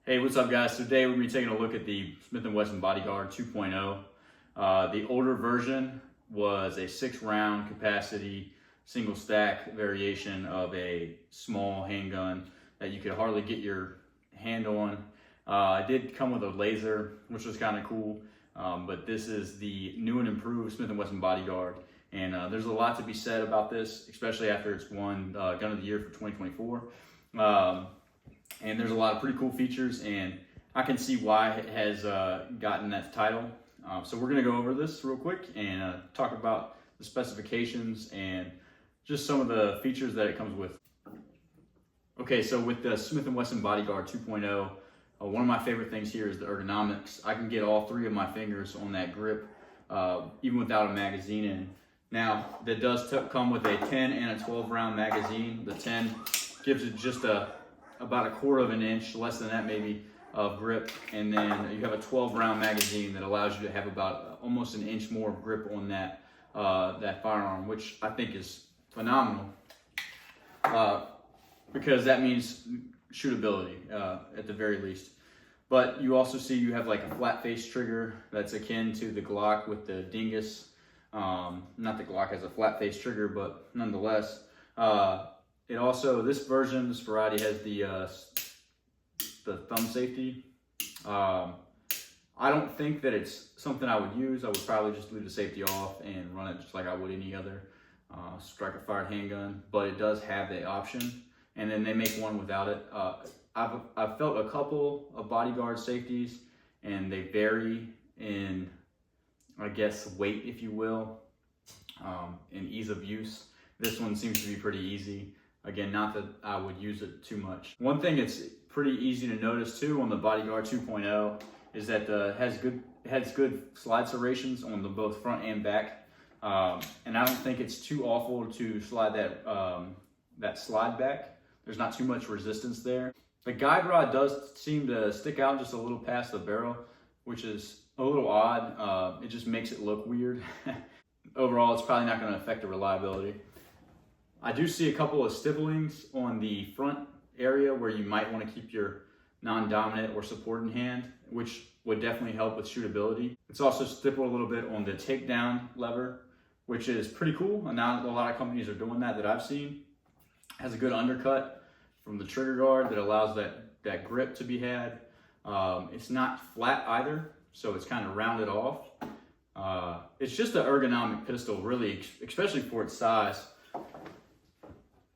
Hey, what's up guys? Today we're going to be taking a look at the Smith & Wesson Bodyguard 2.0. The older version was a 6-round capacity single stack variation of a small handgun that you could hardly get your hand on. It did come with a laser, which was kind of cool, but this is the new and improved Smith & Wesson Bodyguard. And there's a lot to be said about this, especially after it's won Gun of the Year for 2024. And there's a lot of pretty cool features, and I can see why it has gotten that title. So we're going to go over this real quick and talk about the specifications and just some of the features that it comes with. Okay, so with the Smith & Wesson Bodyguard 2.0, one of my favorite things here is the ergonomics. I can get all 3 of my fingers on that grip, even without a magazine in. Now, that does come with a 10 and a 12 round magazine. The 10 gives it just about 1/4 of an inch, less than that maybe, of grip, and then you have a 12 round magazine that allows you to have about almost an inch more of grip on that that firearm, which I think is phenomenal, because that means shootability at the very least. But you also see you have like a flat face trigger that's akin to the Glock with the dingus. Not the Glock has a flat face trigger, but nonetheless. It also, this variety has the thumb safety. I don't think that it's something I would use. I would probably just leave the safety off and run it just like I would any other striker fired handgun, but it does have the option, and then they make one without it. I've felt a couple of Bodyguard safeties, and they vary in, I guess, weight, if you will, and ease of use. This one seems to be pretty easy. Again, not that I would use it too much. One thing that's pretty easy to notice too on the Bodyguard 2.0 is that it has good slide serrations on the both front and back, and I don't think it's too awful to slide that slide back. There's not too much resistance there. The guide rod does seem to stick out just a little past the barrel, which is a little odd. It just makes it look weird. Overall, it's probably not going to affect the reliability. I do see a couple of stipplings on the front area where you might want to keep your non-dominant or supporting hand, which would definitely help with shootability. It's also stippled a little bit on the takedown lever, which is pretty cool. And not a lot of companies are doing that I've seen. Has a good undercut from the trigger guard that allows that grip to be had. It's not flat either, so it's kind of rounded off. It's just an ergonomic pistol, really, especially for its size.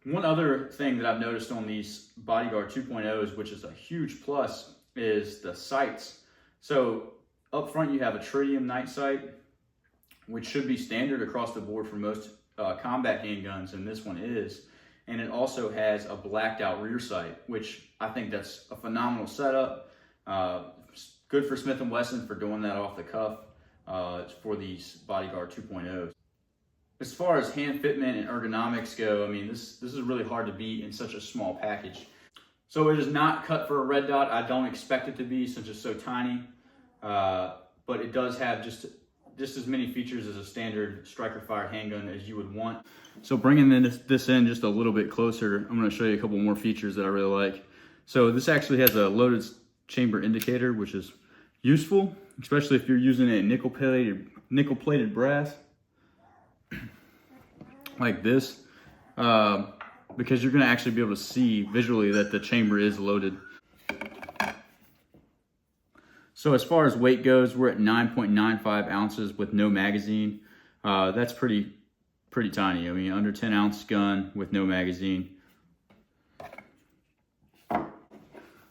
One other thing that I've noticed on these Bodyguard 2.0s, which is a huge plus, is the sights. So up front you have a tritium night sight, which should be standard across the board for most combat handguns, and this one is. And it also has a blacked out rear sight, which I think that's a phenomenal setup. Good for Smith & Wesson for doing that off the cuff for these Bodyguard 2.0s. As far as hand fitment and ergonomics go, I mean, this is really hard to beat in such a small package. So it is not cut for a red dot. I don't expect it to be, since it's so tiny. But it does have just as many features as a standard striker fired handgun as you would want. So bringing this in just a little bit closer, I'm going to show you a couple more features that I really like. So this actually has a loaded chamber indicator, which is useful, especially if you're using a nickel-plated brass like this, because you're going to actually be able to see visually that the chamber is loaded. So as far as weight goes, we're at 9.95 ounces with no magazine. That's pretty tiny. I mean, under 10 ounce gun with no magazine.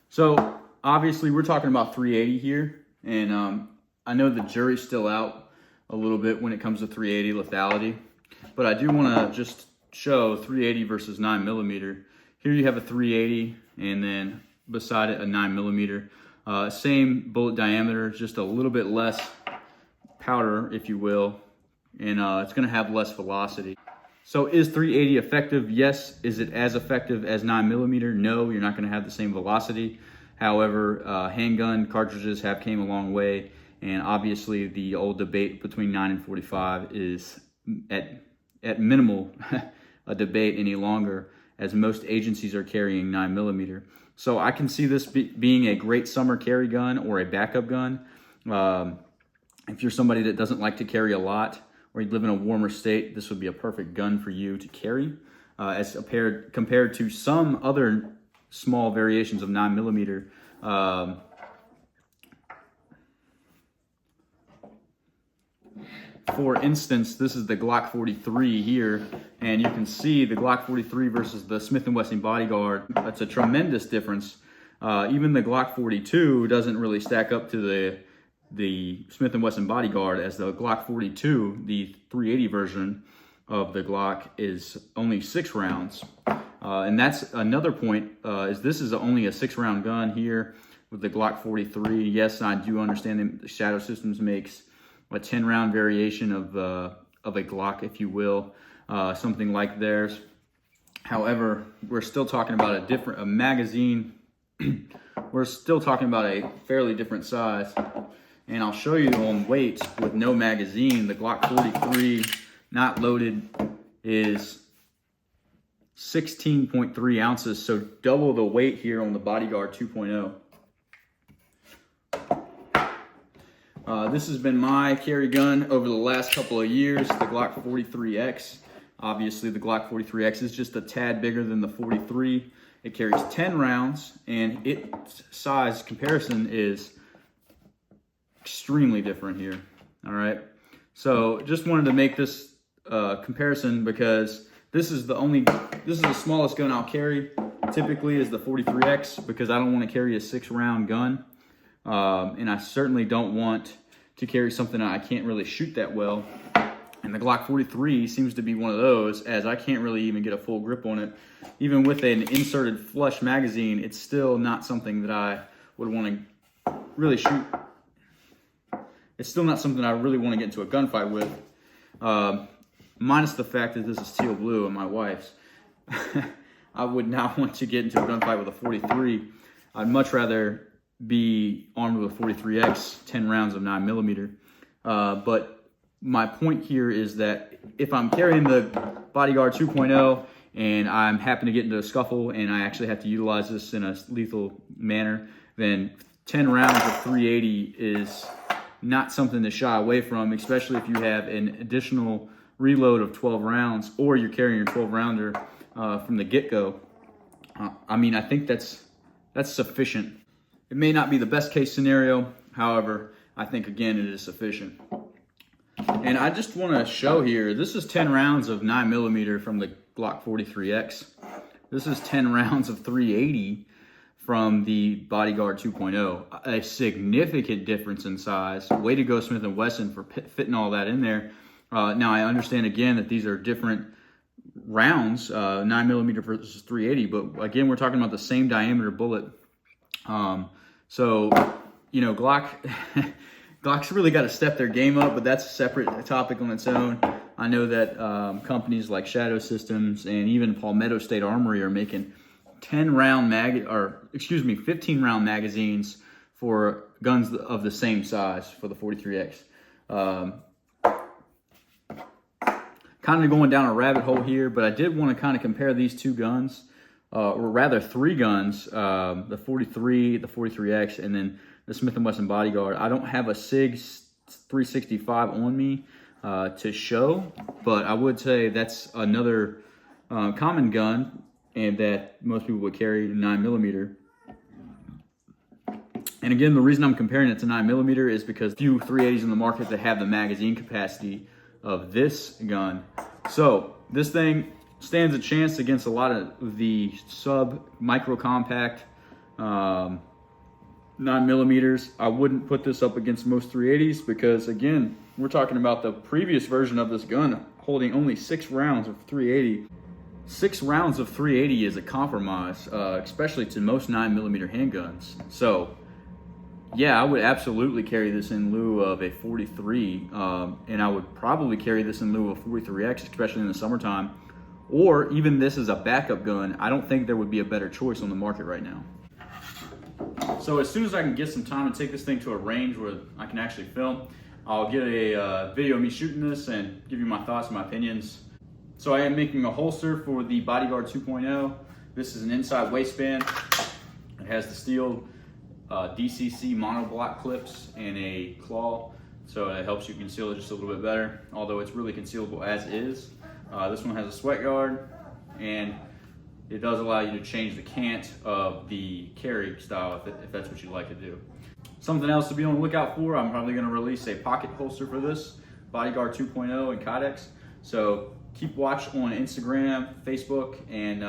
So obviously we're talking about 380 here, and I know the jury's still out a little bit when it comes to 380 lethality, but I do want to just show 380 versus 9mm. Here you have a 380, and then beside it a 9mm. Same bullet diameter, just a little bit less powder, if you will, and it's going to have less velocity. So is 380 effective? Yes. Is it as effective as 9mm? No, you're not going to have the same velocity. However, handgun cartridges have came a long way, and obviously the old debate between 9 and 45 is at minimal a debate any longer, as most agencies are carrying 9mm. So I can see this being a great summer carry gun or a backup gun. If you're somebody that doesn't like to carry a lot, or you live in a warmer state, this would be a perfect gun for you to carry, as compared to some other small variations of 9mm. For instance, this is the Glock 43 here, and you can see the Glock 43 versus the Smith & Wesson Bodyguard. That's a tremendous difference. Even the Glock 42 doesn't really stack up to the Smith & Wesson Bodyguard, as the Glock 42, the 380 version of the Glock, is only 6 rounds. And that's another point, is this is only a 6-round gun here with the Glock 43. Yes, I do understand that Shadow Systems makes a 10-round variation of a Glock, if you will, something like theirs. However, we're still talking about a magazine. We're still talking about a fairly different size. And I'll show you on weight with no magazine. The Glock 43, not loaded, is 16.3 ounces, so double the weight here on the Bodyguard 2.0. This has been my carry gun over the last couple of years, the Glock 43X. Obviously, the Glock 43X is just a tad bigger than the 43. It carries 10 rounds, and its size comparison is extremely different here. All right, so just wanted to make this comparison because this is the smallest gun I'll carry. Typically, is the 43X, because I don't want to carry a 6-round gun, and I certainly don't want to carry something that I can't really shoot that well. And the Glock 43 seems to be one of those, as I can't really even get a full grip on it. Even with an inserted flush magazine, it's still not something that I would want to really shoot. It's still not something I really want to get into a gunfight with. Minus the fact that this is teal blue and my wife's. I would not want to get into a gunfight with a 43. I'd much rather be armed with a 43X, 10 rounds of 9mm. But my point here is that if I'm carrying the Bodyguard 2.0 and I'm happen to get into a scuffle and I actually have to utilize this in a lethal manner, then 10 rounds of 380 is not something to shy away from, especially if you have an additional reload of 12 rounds, or you're carrying your 12-rounder from the get-go. I mean, I think that's sufficient. It may not be the best case scenario, however, I think, again, it is sufficient. And I just want to show here, this is 10 rounds of 9mm from the Glock 43X. This is 10 rounds of 380 from the Bodyguard 2.0. A significant difference in size. Way to go, Smith & Wesson, for fitting all that in there. Now, I understand, again, that these are different rounds, 9mm versus 380, but again, we're talking about the same diameter bullet. So, you know, Glock's really got to step their game up, but that's a separate topic on its own. I know that companies like Shadow Systems and even Palmetto State Armory are making 15-round magazines for guns of the same size for the 43X. Kind of going down a rabbit hole here, but I did want to kind of compare these two guns, or rather 3 guns, the 43, the 43X, and then the Smith & Wesson Bodyguard. I don't have a SIG 365 on me to show, but I would say that's another common gun, and that most people would carry 9mm. And again, the reason I'm comparing it to 9mm is because few 380s in the market that have the magazine capacity of this gun. So this thing stands a chance against a lot of the micro compact 9mm. I wouldn't put this up against most 380s because, again, we're talking about the previous version of this gun holding only 6 rounds of 380. 6 rounds of 380 is a compromise, especially to most 9mm handguns. So yeah, I would absolutely carry this in lieu of a 43, and I would probably carry this in lieu of a 43X, especially in the summertime, or even this as a backup gun. I don't think there would be a better choice on the market right now. So as soon as I can get some time to take this thing to a range where I can actually film, I'll get a video of me shooting this and give you my thoughts and my opinions. So I am making a holster for the Bodyguard 2.0. This is an inside waistband. has the steel DCC monoblock clips and a claw, so it helps you conceal it just a little bit better, although it's really concealable as is. This one has a sweat guard, and it does allow you to change the cant of the carry style if that's what you'd like to do. Something else to be on the lookout for, I'm probably going to release a pocket holster for this, Bodyguard 2.0 and Kydex. So keep watch on Instagram, Facebook, and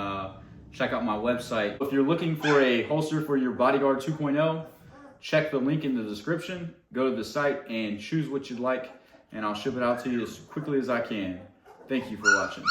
check out my website. If you're looking for a holster for your Bodyguard 2.0, check the link in the description, go to the site and choose what you'd like, and I'll ship it out to you as quickly as I can. Thank you for watching.